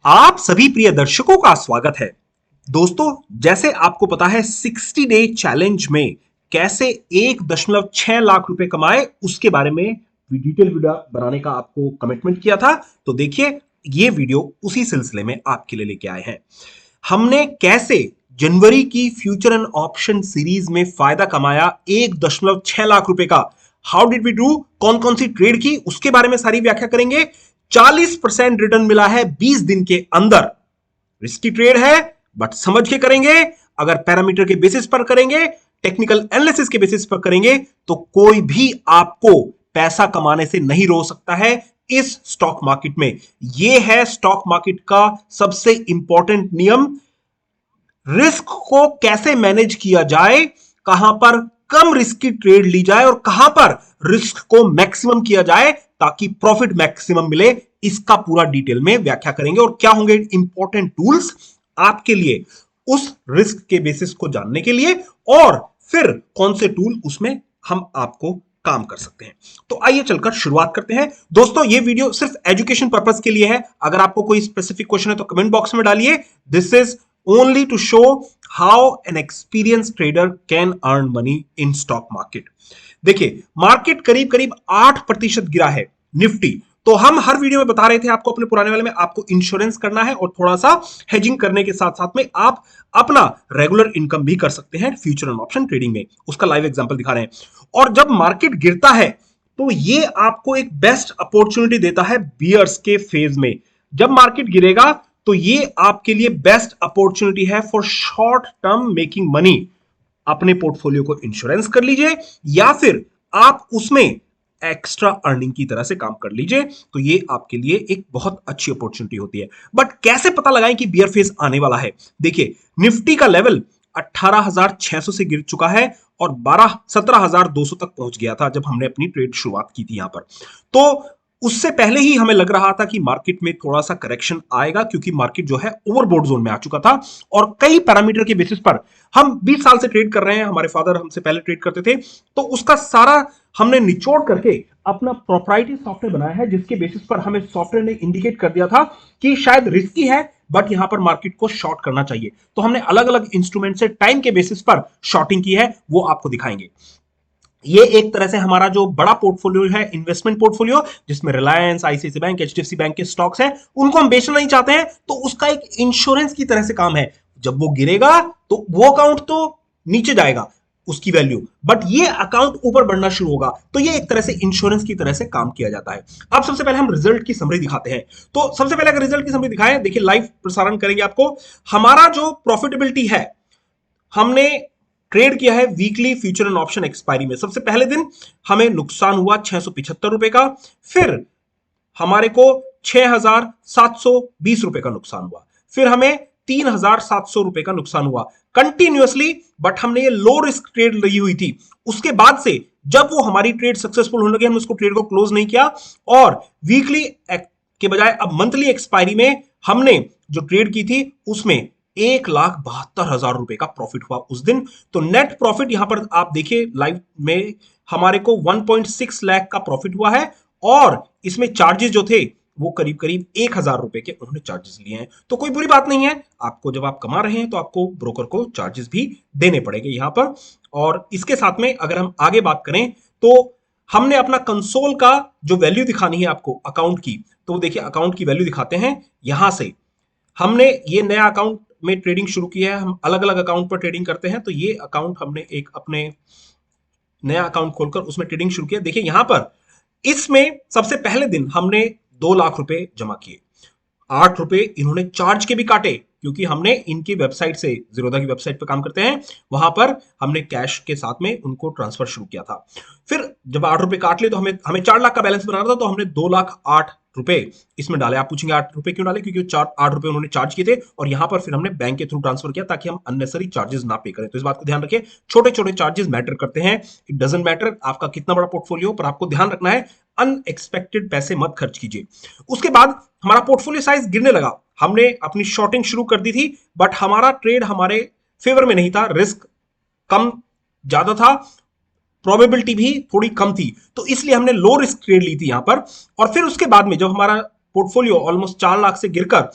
आप सभी प्रिय दर्शकों का स्वागत है। दोस्तों, जैसे आपको पता है 60 डे चैलेंज में कैसे 1.6 लाख रुपए कमाए उसके बारे में डिटेल वीडियो बनाने का आपको कमिटमेंट किया था। तो देखिए, ये वीडियो उसी सिलसिले में आपके लिए लेके आए हैं। हमने कैसे जनवरी की फ्यूचर एंड ऑप्शन सीरीज में फायदा कमाया 1.6 लाख रुपए का। हाउ डिड वी डू, कौन कौन सी ट्रेड की, उसके बारे में सारी व्याख्या करेंगे। 40% रिटर्न मिला है 20 दिन के अंदर। रिस्की ट्रेड है बट समझ के करेंगे। अगर पैरामीटर के बेसिस पर करेंगे, टेक्निकल एनालिसिस के बेसिस पर करेंगे तो कोई भी आपको पैसा कमाने से नहीं रोक सकता है इस स्टॉक मार्केट में। यह है स्टॉक मार्केट का सबसे इंपॉर्टेंट नियम। रिस्क को कैसे मैनेज किया जाए, कहां पर कम रिस्क की ट्रेड ली जाए और कहां पर रिस्क को मैक्सिमम किया जाए ताकि प्रॉफिट मैक्सिमम मिले, इसका पूरा डिटेल में व्याख्या करेंगे। और क्या होंगे इंपॉर्टेंट टूल्स आपके लिए उस रिस्क के बेसिस को जानने के लिए, और फिर कौन से टूल उसमें हम आपको काम कर सकते हैं। तो आइए चलकर शुरुआत करते हैं। दोस्तों, ये वीडियो सिर्फ एजुकेशन पर्पस के लिए है। अगर आपको कोई स्पेसिफिक क्वेश्चन है तो कमेंट बॉक्स में डालिए। This is only to show how an experienced trader can earn money in stock market। देखिए, मार्केट करीब करीब 8% गिरा है निफ्टी। तो हम हर वीडियो में बता रहे थे आपको, अपने पुराने वाले में आपको इंश्योरेंस करना है और थोड़ा सा हेजिंग करने के साथ साथ में आप अपना रेगुलर इनकम भी कर सकते हैं फ्यूचर एंड ऑप्शन ट्रेडिंग में। उसका लाइव एग्जांपल दिखा रहे हैं। और जब मार्केट गिरता है तो ये आपको एक बेस्ट अपॉर्चुनिटी देता है बियर्स के फेज में। जब मार्केट गिरेगा तो ये आपके लिए बेस्ट अपॉर्चुनिटी है for short term making money. अपने पोर्टफोलियो को इंश्योरेंस कर लीजिए या फिर आप उसमें एक्स्ट्रा अर्निंग की तरह से काम कर लीजिए। तो ये आपके लिए एक बहुत अच्छी अपॉर्चुनिटी होती है। बट कैसे पता लगाएं कि बियर फेज आने वाला है। देखिए, निफ्टी का लेवल 18,600 से गिर चुका है और 17,200 तक पहुंच गया था जब हमने अपनी ट्रेड शुरुआत की थी यहां पर। तो उससे पहले ही हमें लग रहा था कि मार्केट में थोड़ा सा करेक्शन आएगा, क्योंकि मार्केट जो है ओवरबोट जोन में आ चुका था। और कई पैरामीटर के बेसिस पर हम 20 साल से ट्रेड कर रहे हैं, हमारे फादर हमसे पहले ट्रेड करते थे, तो उसका सारा हमने निचोड़ करके अपना प्रोप्राइटरी सॉफ्टवेयर बनाया है, जिसके बेसिस पर हमें सॉफ्टवेयर ने इंडिकेट कर दिया था कि शायद रिस्की है बट यहां पर मार्केट को शॉर्ट करना चाहिए। तो हमने अलग अलग इंस्ट्रूमेंट से टाइम के बेसिस पर शॉर्टिंग की है, वो आपको दिखाएंगे। ये एक तरह से हमारा जो बड़ा पोर्टफोलियो है, इन्वेस्टमेंट पोर्टफोलियो, जिसमें रिलायंस, आईसीआईसी बैंक, एचडीएफसी बैंक के स्टॉक्स हैं, उनको हम बेचना नहीं चाहते हैं, तो उसका एक इंश्योरेंस की तरह से काम है। जब वो गिरेगा तो वो अकाउंट तो नीचे जाएगा उसकी वैल्यू, बट ये अकाउंट ऊपर बढ़ना शुरू होगा। तो ये एक तरह से इंश्योरेंस की तरह से काम किया जाता है। अब सबसे पहले हम रिजल्ट की समरी दिखाते हैं। तो सबसे पहले अगर रिजल्ट की समरी दिखाएं, देखिए लाइव प्रसारण करेंगे आपको। हमारा जो प्रॉफिटेबिलिटी है, हमने ट्रेड किया है weekly future and option expiry में। सबसे पहले दिन हमें नुकसान हुआ 675 रुपए का, फिर हमारे को 6,720 रुपए का नुकसान हुआ, फिर हमें 3,700 रुपए का नुकसान हुआ कंटिन्यूअसली। बट हमने ये लो रिस्क ट्रेड ली हुई थी। उसके बाद से जब वो हमारी ट्रेड सक्सेसफुल होने लगी, हमने उसको ट्रेड को क्लोज नहीं किया और वीकली के बजाय अब मंथली एक्सपायरी में हमने जो ट्रेड की थी उसमें 1,72,000 रुपए का प्रॉफिट हुआ उस दिन। तो नेट प्रॉफिट यहां पर आप देखिए लाइव में, हमारे को 1.6 लाख का प्रॉफिट हुआ है और इसमें चार्जेस जो थे वो करीब करीब 1,000 रुपए के उन्होंने चार्जेस लिए हैं। तो कोई बुरी बात नहीं है, आपको जब आप कमा रहे हैं तो आपको ब्रोकर को चार्जेस भी देने पड़ेंगे यहां पर। और इसके साथ में अगर हम आगे बात करें तो हमने अपना कंसोल का जो वैल्यू दिखानी है आपको अकाउंट की, तो देखिए अकाउंट की वैल्यू दिखाते हैं। यहां से हमने ये नया अकाउंट में ट्रेडिंग शुरू किया है, हम अलग अलग अकाउंट पर ट्रेडिंग करते हैं। तो ये अकाउंट हमने एक अपने नया अकाउंट खोलकर उसमें ट्रेडिंग शुरू किया। देखिए यहां पर इसमें सबसे पहले दिन हमने 2 लाख रुपए जमा किए। 8 रुपए इन्होंने चार्ज के भी काटे, क्योंकि हमने इनकी वेबसाइट से, जीरोधा की वेबसाइट पर काम करते हैं, वहां पर हमने कैश के साथ में उनको ट्रांसफर शुरू किया था। फिर जब 8 रुपए काट लिए तो हमें 4 लाख का बैलेंस बनाना था, तो हमने 2,08,000 इसमें डाले। आप पूछेंगे 8 रुपए क्यों डाले, क्योंकि 8 रुपए उन्होंने चार्ज किए थे और यहां पर फिर हमने बैंक के थ्रू ट्रांसफर किया ताकि हम अननेसरी चार्जेस ना पे करें। तो इस बात को ध्यान रखिए, छोटे छोटे चार्जेस मैटर करते हैं। इट डजंट मैटर आपका कितना बड़ा पोर्टफोलियो, पर आपको ध्यान रखना है अनएक्सपेक्टेड पैसे मत खर्च कीजिए। उसके बाद हमारा पोर्टफोलियो साइज गिरने लगा। हमने अपनी शॉर्टिंग शुरू कर दी थी, बट हमारा ट्रेड हमारे फेवर में नहीं था, रिस्क कम ज्यादा था, प्रोबेबिलिटी भी थोड़ी कम थी, तो इसलिए हमने लो रिस्क ट्रेड ली थी यहां पर। और फिर उसके बाद में जब हमारा पोर्टफोलियो ऑलमोस्ट 4 लाख से गिरकर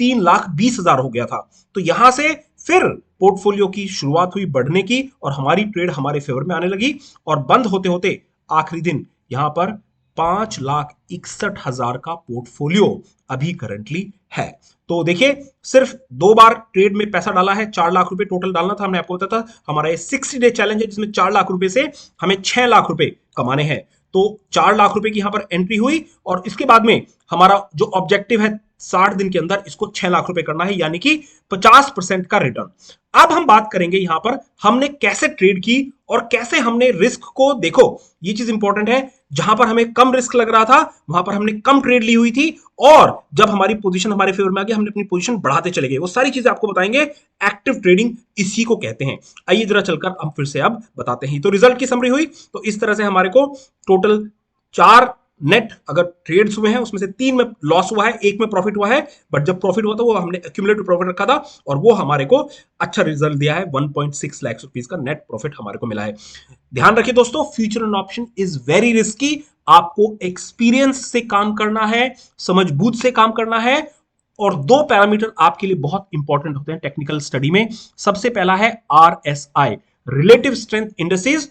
3,20,000 हो गया था। तो यहां से फिर पोर्टफोलियो की शुरुआत हुई बढ़ने की और हमारी ट्रेड हमारे फेवर में आने लगी और बंद होते होते आखिरी दिन यहां पर 5,61,000 का पोर्टफोलियो अभी करंटली है। तो देखिए सिर्फ 2 बार ट्रेड में पैसा डाला है, 4 लाख रुपए टोटल डालना था। हमने आपको बताया था हमारा ये 60 डे चैलेंज है जिसमें 4 लाख रुपए से हमें 6 लाख रुपए कमाने हैं। तो 4 लाख रुपए की यहां पर एंट्री हुई और इसके बाद में हमारा जो ऑब्जेक्टिव है 60 दिन के अंदर इसको 6 लाख रुपए करना है, यानी कि 50% का रिटर्न। अब हम बात करेंगे यहां पर हमने कैसे ट्रेड की और कैसे हमने रिस्क को, देखो ये चीज इंपॉर्टेंट है, जहां पर हमें कम रिस्क लग रहा था वहां पर हमने कम ट्रेड ली हुई थी और जब हमारी पोजीशन हमारे फेवर में आ गई हमने अपनी पोजीशन बढ़ाते चले गए। वो सारी चीजें आपको बताएंगे। एक्टिव ट्रेडिंग इसी को कहते हैं। आइए जरा चलकर हम फिर से अब बताते हैं। तो रिजल्ट की समरी हुई तो इस तरह से हमारे को टोटल 4 नेट अगर ट्रेड्स हुए हैं उसमें से 3 में लॉस हुआ है, 1 में प्रॉफिट हुआ है। बट जब प्रॉफिट हुआ था वो हमने एक्यूमुलेटिव प्रॉफिट रखा था और वो हमारे को अच्छा रिजल्ट दिया है। 1.6 लाख रुपीस का नेट प्रॉफिट हमारे को मिला है। ध्यान रखिए दोस्तों, future and option is very risky. आपको एक्सपीरियंस से काम करना है, समझबूझ से काम करना है और 2 पैरामीटर आपके लिए बहुत इंपॉर्टेंट होते हैं टेक्निकल स्टडी में। सबसे पहला है RSI, रिलेटिव स्ट्रेंथ इंडेक्सेस,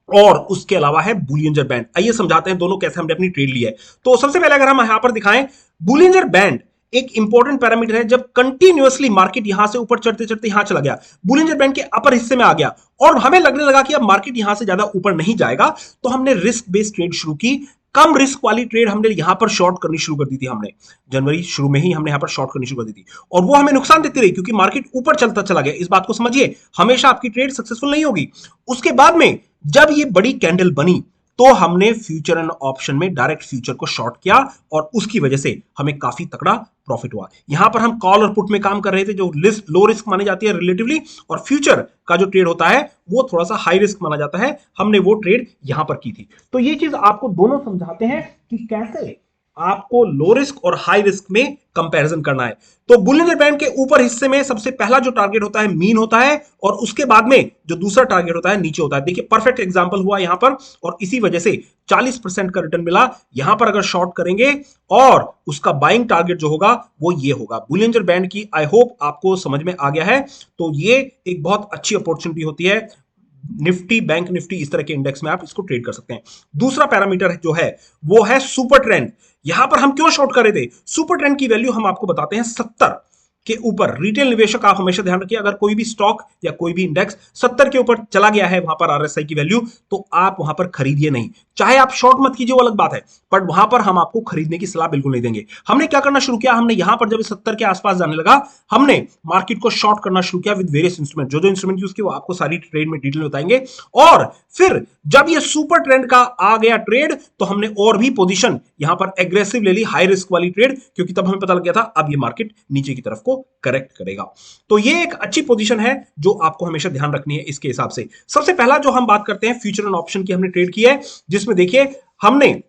और उसके अलावा है बुलियंजर बैंड। आइए समझाते हैं दोनों कैसे हमने अपनी ट्रेड ली है। तो सबसे पहले अगर हम यहां पर दिखाएं, बुलियंजर बैंड एक इंपॉर्टेंट पैरामीटर है। जब कंटिन्यूअसली मार्केट यहां से ऊपर चढ़ते चढ़ते यहां चला गया, बुलियंजर बैंड के अपर हिस्से में आ गया और हमें लगने लगा कि अब मार्केट यहां से ज्यादा ऊपर नहीं जाएगा, तो हमने रिस्क बेस्ड ट्रेड शुरू की। कम रिस्क वाली ट्रेड हमने यहां पर शॉर्ट करनी शुरू कर दी थी। हमने जनवरी शुरू में ही हमने यहां पर शॉर्ट करनी शुरू कर दी थी और वो हमें नुकसान देती रही क्योंकि मार्केट ऊपर चलता चला गया। इस बात को समझिए, हमेशा आपकी ट्रेड सक्सेसफुल नहीं होगी। उसके बाद में जब ये बड़ी कैंडल बनी तो हमने फ्यूचर एंड ऑप्शन में डायरेक्ट फ्यूचर को शॉर्ट किया और उसकी वजह से हमें काफी तगड़ा प्रॉफिट हुआ। यहां पर हम कॉल और पुट में काम कर रहे थे जो लो रिस्क मानी जाती है रिलेटिवली, और फ्यूचर का जो ट्रेड होता है वो थोड़ा सा हाई रिस्क माना जाता है। हमने वो ट्रेड यहां पर की थी। तो ये चीज आपको दोनों समझाते हैं कि कैसे आपको लो रिस्क और हाई रिस्क में कंपैरिजन करना है। तो बुलियंजर बैंड के ऊपर हिस्से में सबसे पहला जो टारगेट होता है मीन होता है और उसके बाद में जो दूसरा टारगेट होता है नीचे होता है। देखिए परफेक्ट एग्जांपल हुआ यहां पर और इसी वजह से 40% का रिटर्न मिला। यहां पर अगर शॉर्ट करेंगे और उसका बाइंग टारगेट जो होगा वो ये होगा बुलियंजर बैंड की। आई होप आपको समझ में आ गया है। तो ये एक बहुत अच्छी अपॉर्चुनिटी होती है। निफ्टी, बैंक निफ्टी, इस तरह के इंडेक्स में आप इसको ट्रेड कर सकते हैं। दूसरा पैरामीटर जो है वो है सुपर ट्रेंड। यहां पर हम क्यों शॉर्ट कर रहे थे? सुपर ट्रेंड की वैल्यू हम आपको बताते हैं 70 के ऊपर। रिटेल निवेशक आप हमेशा ध्यान रखिए, अगर कोई भी स्टॉक या कोई भी इंडेक्स 70 के ऊपर चला गया है वहां पर आरएसआई की वैल्यू, तो आप वहां पर खरीदिए नहीं। चाहे आप शॉर्ट मत कीजिए वो अलग बात है, बट वहां पर हम आपको खरीदने की सलाह बिल्कुल नहीं देंगे। हमने क्या करना शुरू किया, हमने यहां पर जब 70 के आसपास जाने लगा हमने मार्केट को शॉर्ट करना शुरू किया विद वेरियस इंस्ट्रूमेंट। जो इंस्ट्रूमेंट यूज किए वो आपको सारी ट्रेड में डिटेल बताएंगे। और फिर जब ये सुपर ट्रेंड का आ गया ट्रेड तो हमने और भी पोजीशन यहां पर एग्रेसिव ले ली, हाई रिस्क वाली ट्रेड, क्योंकि तब हमें पता लग गया था अब ये मार्केट नीचे की तरफ को करेक्ट करेगा। तो ये एक अच्छी पोजीशन है जो आपको हमेशा ध्यान रखनी है। इसके हिसाब से सबसे पहला जो हम बात करते हैं फ्यूचर एंड ऑप्शन की, हमने ट्रेड की है जिसमें देखिए हमने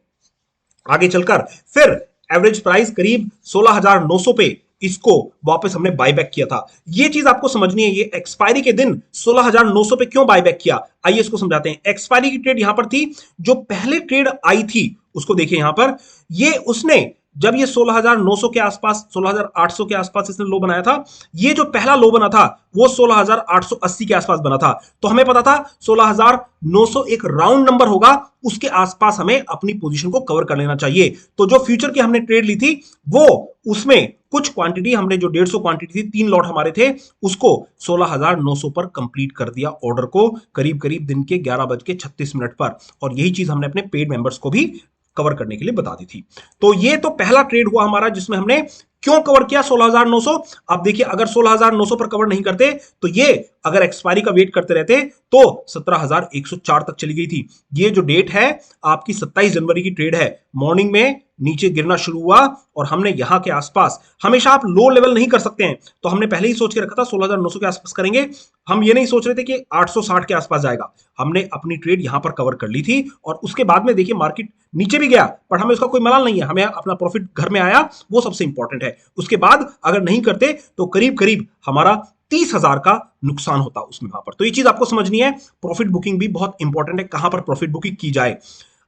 आगे चलकर फिर एवरेज प्राइस करीब 16,900 पे इसको वापस हमने बायबैक किया था। ये चीज आपको समझनी है, ये एक्सपायरी के दिन 16,900 पे क्यों बायबैक किया, आइए इसको समझाते हैं। एक्सपायरी की ट्रेड यहां पर थी, जो पहले ट्रेड आई थी उसको देखिए यहां पर, ये उसने जब ये 16,900 के आसपास, 16,800 के आसपास इसने लो बनाया था। ये जो पहला लो बना था वो 16,880 के आसपास बना था। तो हमें पता था 16,900 एक राउंड नंबर होगा, उसके आसपास हमें अपनी पोजीशन को कवर कर लेना चाहिए। तो जो फ्यूचर की हमने ट्रेड ली थी वो उसमें कुछ क्वांटिटी हमने, जो 150 क्वांटिटी थी, 3 लॉट हमारे थे, उसको 16,900 पर कंप्लीट कर दिया ऑर्डर को करीब करीब दिन के 11:36 पर। और यही चीज हमने अपने पेड मेंबर्स को भी कवर करने के लिए बता दी थी। तो ये तो पहला ट्रेड हुआ हमारा जिसमें हमने क्यों कवर किया 16,900। अब देखिए अगर 16,900 पर कवर नहीं करते तो ये अगर एक्सपायरी का वेट करते रहते तो 17,104 तक चली गई थी। ये जो डेट है आपकी 27 जनवरी की ट्रेड है। मॉर्निंग में नीचे गिरना शुरू हुआ और हमने यहां के आसपास, हमेशा आप लो लेवल नहीं कर सकते हैं, तो हमने पहले ही सोच के रखा था 16,900 के आसपास करेंगे। हम ये नहीं सोच रहे थे कि 860 के आसपास जाएगा। हमने अपनी ट्रेड यहां पर कवर कर ली थी और उसके बाद में देखिए मार्केट नीचे भी गया पर हमें उसका कोई मलाल नहीं है, हमें अपना प्रॉफिट घर में आया, वो सबसे इंपॉर्टेंट है। उसके बाद अगर नहीं करते तो करीब करीब हमारा 30,000 का नुकसान होता उसमें वहां पर। तो ये चीज आपको समझनी है, प्रॉफिट बुकिंग भी बहुत इंपॉर्टेंट है, कहां पर प्रॉफिट बुकिंग की जाए।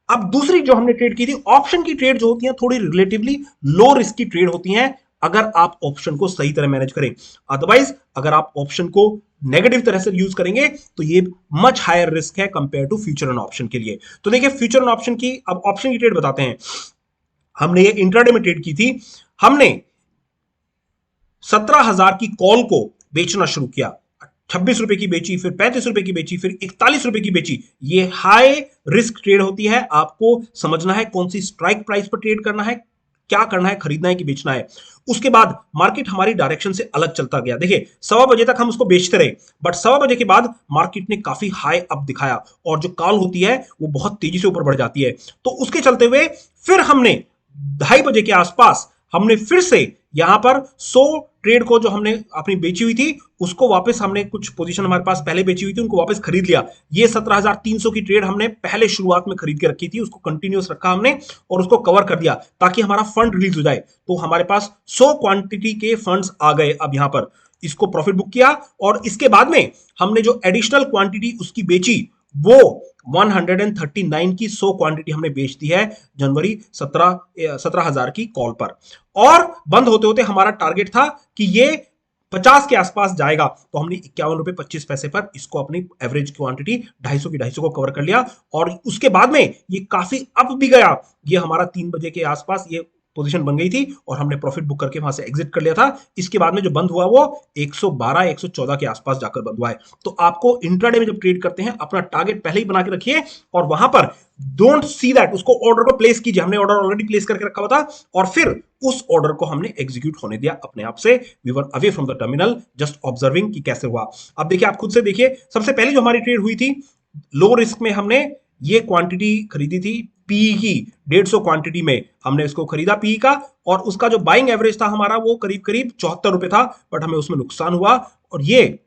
अब दूसरी जो हमने ट्रेड की थी, ऑप्शन की ट्रेड जो होती है थोड़ी रिलेटिवली लो रिस्क की ट्रेड होती हैं। अगर आप ऑप्शन को सही तरह मैनेज करें। अदरवाइज अगर आप ऑप्शन को नेगेटिव तरह से यूज करेंगे तो ये मच हायर रिस्क है compare to future and option के लिए। तो देखिए फ्यूचर एंड ऑप्शन की, अब ऑप्शन की ट्रेड बताते हैं। हमने ये इंट्राडे में ट्रेड की थी। हमने 17,000 की कॉल को बेचना शुरू किया, 26 रुपए की बेची, फिर 35 रुपए की बेची, फिर 41 रुपए की बेची। ये हाई रिस्क ट्रेड होती है। आपको समझना है कौन सी स्ट्राइक प्राइस पर ट्रेड करना है, क्या करना है, खरीदना है कि बेचना है। उसके बाद मार्केट हमारी डायरेक्शन से अलग चलता गया। देखिए 1:15 तक हम उसको बेचते रहे, बट 1:15 के बाद मार्केट ने काफी हाई अप दिखाया और जो कॉल होती है वो बहुत तेजी से ऊपर बढ़ जाती है। तो उसके चलते हुए फिर हमने 2:30 के आसपास हमने फिर से यहां पर 100 ट्रेड को जो हमने अपनी बेची हुई थी उसको वापस, हमने कुछ पोजीशन हमारे पास पहले बेची हुई थी उनको वापस खरीद लिया। ये 17,300 की ट्रेड हमने पहले शुरुआत में खरीद के रखी थी, उसको कंटिन्यूस रखा हमने और उसको कवर कर दिया ताकि हमारा फंड रिलीज हो जाए। तो हमारे पास 100 क्वांटिटी के फंड्स आ गए। अब यहां पर इसको प्रॉफिट बुक किया और इसके बाद में हमने जो एडिशनल क्वांटिटी उसकी बेची वो 139 की 100 क्वांटिटी हमने बेच दी है जनवरी 17,000 की कॉल पर। और बंद होते होते हमारा टारगेट था कि ये 50 के आसपास जाएगा, तो हमने 51 रुपए 25 पैसे पर इसको अपनी एवरेज क्वांटिटी 250 की 250 को कवर कर लिया। और उसके बाद में ये काफी अप भी गया। ये हमारा 3 बजे के आसपास ये पोजीशन बन गई थी और हमने प्रॉफिट बुक करके वहां से एग्जिट कर लिया था। इसके बाद में जो बंद हुआ वो 112 114 के आसपास जाकर बंद हुआ है। तो आपको इंट्राडे में जब ट्रेड करते हैं अपना टारगेट पहले ही बना के रखिए और वहां पर डोंट सी दैट, उसको ऑर्डर को प्लेस कीजिए। हमने ऑर्डर ऑलरेडी प्लेस करके रखा हुआ था और फिर उस ऑर्डर को हमने एग्जीक्यूट होने दिया अपने आप से। We were away from the terminal just observing कि कैसे हुआ। अब देखिए आप खुद से देखिए, सबसे पहले जो हमारी ट्रेड हुई थी लो रिस्क में, हमने ये क्वांटिटी खरीदी थी पी की 150 क्वांटिटी में हमने इसको खरीदा पी का, और उसका जो बाइंग एवरेज था हमारा वो करीब करीब 74 रुपए था, बट हमें उसमें नुकसान हुआ और ये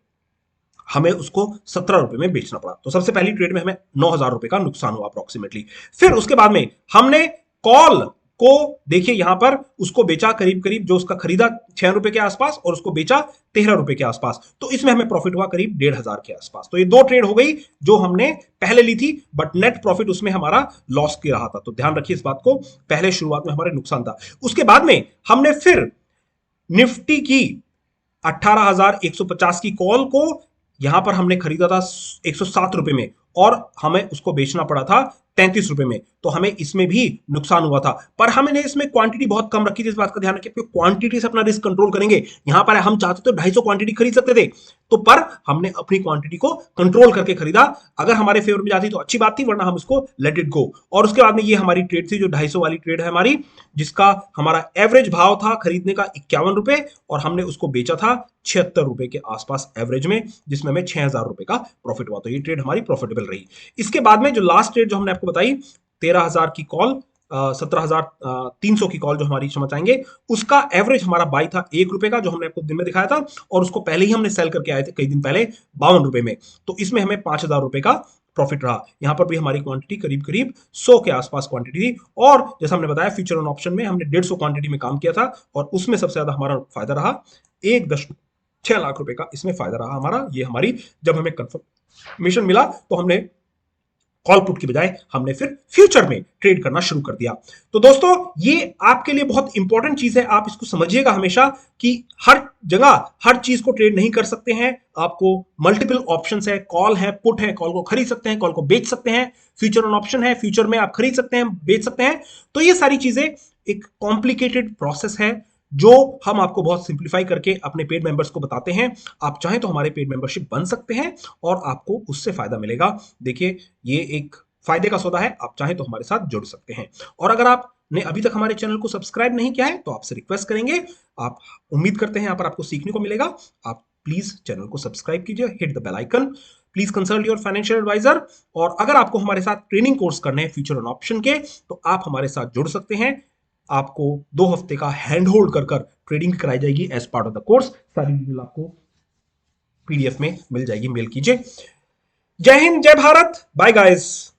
हमें उसको 17 रुपए में बेचना पड़ा। तो सबसे पहली ट्रेड में हमें 9,000 रुपए का नुकसान हुआ अप्रोक्सीमेटली। फिर उसके बाद में हमने कॉल को देखिए यहां पर उसको बेचा करीब करीब, जो उसका खरीदा 6 रुपए के आसपास और उसको बेचा 13 रुपए के आसपास, तो इसमें हमें प्रॉफिट हुआ करीब 1,500 के आसपास। तो ये दो ट्रेड हो गई जो हमने पहले ली थी, बट नेट प्रॉफिट उसमें हमारा लॉस की रहा था। तो ध्यान रखिए इस बात को, पहले शुरुआत में हमारे नुकसान था। उसके बाद में हमने फिर निफ्टी की 18,150 की कॉल को यहां पर हमने खरीदा था 107 रुपए में और हमें उसको बेचना पड़ा था 33 रुपए में। तो हमें इसमें भी नुकसान हुआ था, पर हमने इसमें क्वांटिटी बहुत कम रखी थी। इस बात का ध्यान रखिए, क्वांटिटी से अपना रिस्क कंट्रोल करेंगे। यहां पर हम चाहते तो 250 क्वांटिटी खरीद सकते थे, तो पर हमने अपनी क्वांटिटी को कंट्रोल करके खरीदा। अगर हमारे फेवर में जाती तो अच्छी बात थी, वरना हम उसको लेट इट गो। और उसके बाद में ये हमारी ट्रेड थी जो 250 वाली ट्रेड है हमारी, जिसका हमारा एवरेज भाव था खरीदने का 51 रुपए और हमने उसको बेचा था 76 रुपए के आसपास एवरेज में, जिसमें हमें 6,000 रुपए का प्रॉफिट हुआ। तो ये ट्रेड हमारी प्रॉफिटेबल रही। इसके बाद में जो लास्ट ट्रेड जो हमने आपको बताई 13,000 की कॉल, 17,300 की कॉल जो हमारी क्षमा चाहेंगे, उसका एवरेज हमारा बाई था 1 रुपए का, जो हमने आपको दिन में दिखाया था, और उसको पहले ही हमने सेल करके आए थे कई दिन पहले 52 रुपए में। तो इसमें हमें 5,000 रुपए का प्रॉफिट रहा। यहां पर भी हमारी क्वांटिटी करीब करीब 100 के आसपास क्वांटिटी थी, और जैसा हमने बताया फ्यूचर ऑन ऑप्शन में हमने 150 क्वांटिटी में काम किया था और उसमें सबसे ज्यादा हमारा फायदा रहा 1.6 लाख रुपए का इसमें फायदा रहा हमारा। ये हमारी जब हमें कंफर्मेशन मिला तो हमने कॉल पुट की बजाय हमने फिर फ्यूचर में ट्रेड करना शुरू कर दिया। तो दोस्तों ये आपके लिए बहुत इंपॉर्टेंट चीज है, आप इसको समझिएगा हमेशा कि हर जगह हर चीज को ट्रेड नहीं कर सकते हैं। आपको मल्टीपल ऑप्शंस है, कॉल है, पुट है, कॉल को खरीद सकते हैं, कॉल को बेच सकते हैं, फ्यूचर ऑन ऑप्शन है, फ्यूचर में आप खरीद सकते हैं, बेच सकते हैं। तो ये सारी चीजें एक कॉम्प्लिकेटेड प्रोसेस है जो हम आपको बहुत सिंप्लीफाई करके अपने पेड मेंबर्स को बताते हैं। आप चाहें तो हमारे पेड मेंबरशिप बन सकते हैं और आपको उससे फायदा मिलेगा। देखिए ये एक फायदे का सौदा है, आप चाहें तो हमारे साथ जुड़ सकते हैं। और अगर आपने अभी तक हमारे चैनल को सब्सक्राइब नहीं किया है तो आपसे रिक्वेस्ट करेंगे, आप उम्मीद करते हैं यहाँ पर आपको सीखने को मिलेगा। आप प्लीज चैनल को सब्सक्राइब कीजिए, hit the bell icon, please consult your financial advisor. और अगर आपको हमारे साथ ट्रेनिंग कोर्स करने हैं फ्यूचर ऑन ऑप्शन के, तो आप हमारे साथ जुड़ सकते हैं। आपको 2 हफ्ते का हैंड होल्ड कर ट्रेडिंग कराई जाएगी as part of the course. सारी डिटेल आपको पीडीएफ में मिल जाएगी, मेल कीजिए। जय हिंद, जय भारत, बाय गाइस।